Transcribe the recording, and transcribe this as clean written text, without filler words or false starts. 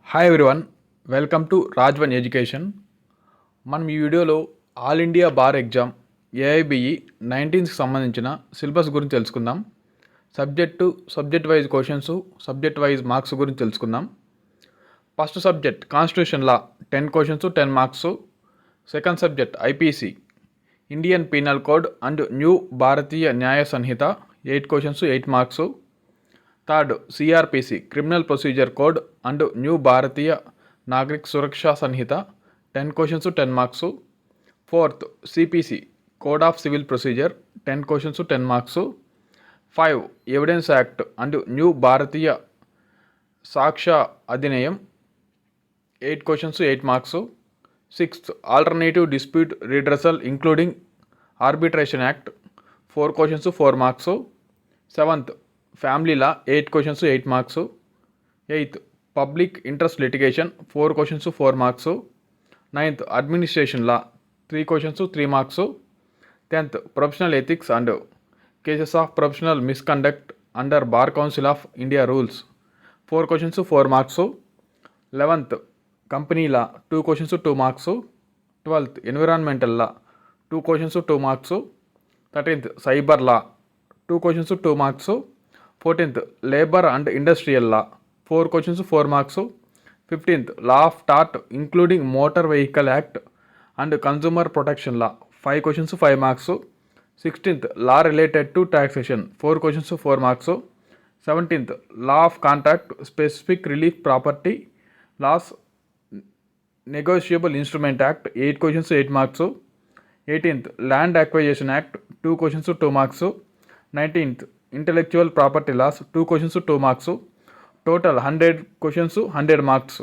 Hi everyone, welcome to Rajwan education. మనం ఈ వీడియోలో all India bar exam AIBE 19కి సంబంధించిన సిలబస్ గురించి తెలుసుకుందాం. Subject wise questions, subject wise marks గురించి తెలుసుకుందాం. First subject constitution law 10 questions 10 marks. Second subject IPC Indian penal code and new Bharatiya Nyaya Sanhita 8 questions 8 marks. Third CrPC criminal procedure code and new Bharatiya Nagarik Suraksha Sanhita 10 questions 10 marks. Fourth CPC code of civil procedure 10 questions 10 marks. 5 evidence act and new Bharatiya Sakshya Adhiniyam 8 questions 8 marks. Sixth alternative dispute redressal including arbitration act 4 questions 4 marks. Seventh family law 8 questions 8 marks. Eighth public interest litigation 4 questions 4 marks. Ninth administration law 3 questions 3 marks. 10th professional ethics and cases of professional misconduct under bar council of India rules 4 questions 4 marks. 11th company law 2 questions 2 marks. 12th environmental law 2 questions 2 marks. 13th cyber law 2 questions 2 marks. 14th labour and industrial law 4 questions 4 marks. 15th law of tort including motor vehicle act and consumer protection law 5 questions 5 marks. 16th law related to taxation 4 questions 4 marks. 17th law of contract specific relief property laws negotiable instrument act 8 questions 8 marks. 18th land acquisition act 2 questions 2 marks. 19th intellectual property laws 2 questions 2 marks. Total 100 questions 100 marks.